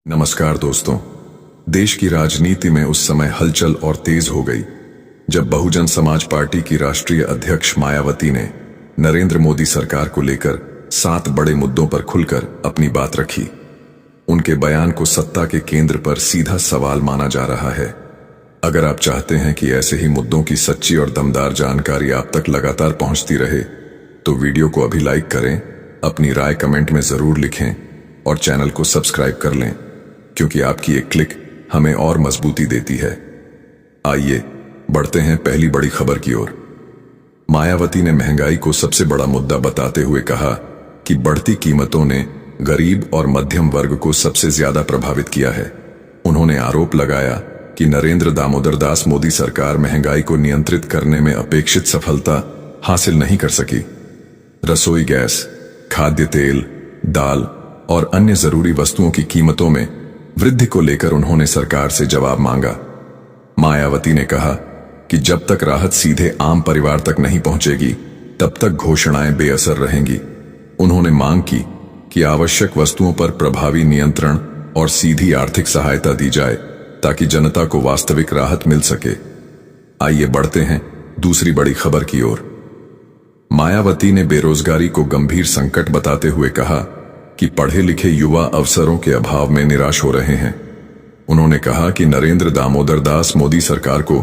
नमस्कार दोस्तों। देश की राजनीति में उस समय हलचल और तेज हो गई जब बहुजन समाज पार्टी की राष्ट्रीय अध्यक्ष मायावती ने नरेंद्र मोदी सरकार को लेकर 7 बड़े मुद्दों पर खुलकर अपनी बात रखी। उनके बयान को सत्ता के केंद्र पर सीधा सवाल माना जा रहा है। अगर आप चाहते हैं कि ऐसे ही मुद्दों की सच्ची और दमदार जानकारी आप तक लगातार पहुंचती रहे तो वीडियो को अभी लाइक करें, अपनी राय कमेंट में जरूर लिखें और चैनल को सब्सक्राइब कर लें, क्योंकि आपकी एक क्लिक हमें और मजबूती देती है। आइए बढ़ते हैं पहली बड़ी खबर की ओर। मायावती ने महंगाई को सबसे बड़ा मुद्दा बताते हुए कहा कि बढ़ती कीमतों ने गरीब और मध्यम वर्ग को सबसे ज्यादा प्रभावित किया है। उन्होंने आरोप लगाया कि नरेंद्र दामोदर दास मोदी सरकार महंगाई को नियंत्रित करने में अपेक्षित सफलता हासिल नहीं कर सकी। रसोई गैस, खाद्य तेल, दाल और अन्य जरूरी वस्तुओं की कीमतों में वृद्धि को लेकर उन्होंने सरकार से जवाब मांगा। मायावती ने कहा कि जब तक राहत सीधे आम परिवार तक नहीं पहुंचेगी तब तक घोषणाएं बेअसर रहेंगी। उन्होंने मांग की कि आवश्यक वस्तुओं पर प्रभावी नियंत्रण और सीधी आर्थिक सहायता दी जाए ताकि जनता को वास्तविक राहत मिल सके। आइए बढ़ते हैं दूसरी बड़ी खबर की ओर। मायावती ने बेरोजगारी को गंभीर संकट बताते हुए कहा कि पढ़े लिखे युवा अवसरों के अभाव में निराश हो रहे हैं। उन्होंने कहा कि नरेंद्र दामोदर दास मोदी सरकार को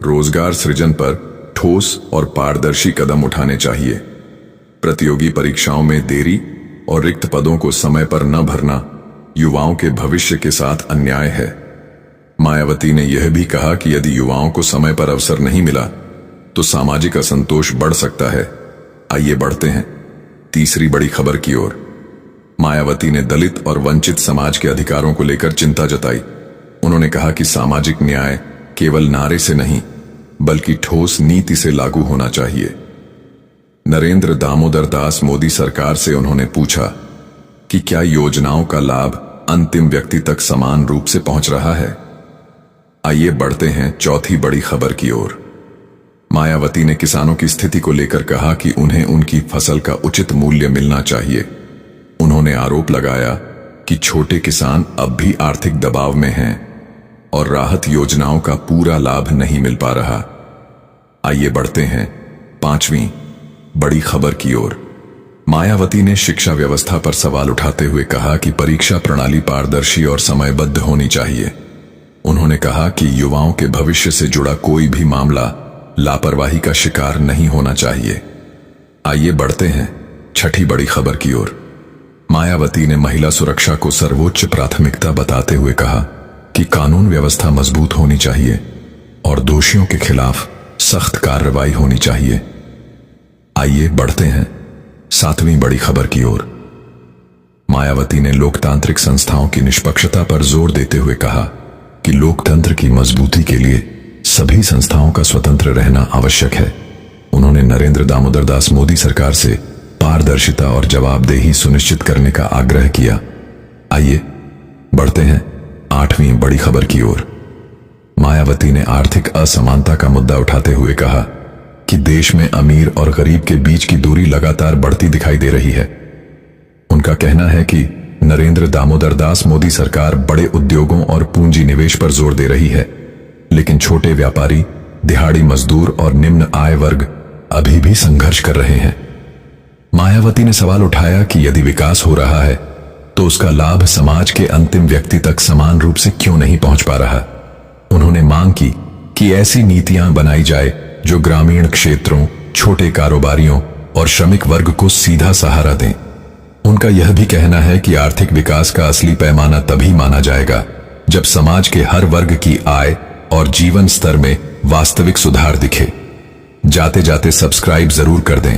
रोजगार सृजन पर ठोस और पारदर्शी कदम उठाने चाहिए। प्रतियोगी परीक्षाओं में देरी और रिक्त पदों को समय पर न भरना युवाओं के भविष्य के साथ अन्याय है। मायावती ने यह भी कहा कि यदि युवाओं को समय पर अवसर नहीं मिला तो सामाजिक असंतोष बढ़ सकता है। आइए बढ़ते हैं तीसरी बड़ी खबर की ओर। मायावती ने दलित और वंचित समाज के अधिकारों को लेकर चिंता जताई। उन्होंने कहा कि सामाजिक न्याय केवल नारे से नहीं बल्कि ठोस नीति से लागू होना चाहिए। नरेंद्र दामोदर दास मोदी सरकार से उन्होंने पूछा कि क्या योजनाओं का लाभ अंतिम व्यक्ति तक समान रूप से पहुंच रहा है। आइए बढ़ते हैं चौथी बड़ी खबर की ओर। मायावती ने किसानों की स्थिति को लेकर कहा कि उन्हें उनकी फसल का उचित मूल्य मिलना चाहिए। उन्होंने आरोप लगाया कि छोटे किसान अब भी आर्थिक दबाव में हैं और राहत योजनाओं का पूरा लाभ नहीं मिल पा रहा। आइए बढ़ते हैं पांचवीं बड़ी खबर की ओर। मायावती ने शिक्षा व्यवस्था पर सवाल उठाते हुए कहा कि परीक्षा प्रणाली पारदर्शी और समयबद्ध होनी चाहिए। उन्होंने कहा कि युवाओं के भविष्य से जुड़ा कोई भी मामला लापरवाही का शिकार नहीं होना चाहिए। आइए बढ़ते हैं छठी बड़ी खबर की ओर। मायावती ने महिला सुरक्षा को सर्वोच्च प्राथमिकता बताते हुए कहा कि कानून व्यवस्था मजबूत होनी चाहिए और दोषियों के खिलाफ सख्त कार्रवाई होनी चाहिए। आइए बढ़ते हैं सातवीं बड़ी खबर की ओर। मायावती ने लोकतांत्रिक संस्थाओं की निष्पक्षता पर जोर देते हुए कहा कि लोकतंत्र की मजबूती के लिए सभी संस्थाओं का स्वतंत्र रहना आवश्यक है। उन्होंने नरेंद्र दामोदर दास मोदी सरकार से पारदर्शिता और जवाबदेही सुनिश्चित करने का आग्रह किया। आइए बढ़ते हैं आठवीं बड़ी खबर की ओर। मायावती ने आर्थिक असमानता का मुद्दा उठाते हुए कहा कि देश में अमीर और गरीब के बीच की दूरी लगातार बढ़ती दिखाई दे रही है। उनका कहना है कि नरेंद्र दामोदर दास मोदी सरकार बड़े उद्योगों और पूंजी निवेश पर जोर दे रही है, लेकिन छोटे व्यापारी, दिहाड़ी मजदूर और निम्न आय वर्ग अभी भी संघर्ष कर रहे हैं। मायावती ने सवाल उठाया कि यदि विकास हो रहा है तो उसका लाभ समाज के अंतिम व्यक्ति तक समान रूप से क्यों नहीं पहुंच पा रहा। उन्होंने मांग की कि ऐसी नीतियां बनाई जाए जो ग्रामीण क्षेत्रों, छोटे कारोबारियों और श्रमिक वर्ग को सीधा सहारा दें। उनका यह भी कहना है कि आर्थिक विकास का असली पैमाना तभी माना जाएगा जब समाज के हर वर्ग की आय और जीवन स्तर में वास्तविक सुधार दिखे। जाते जाते सब्सक्राइब जरूर कर दें।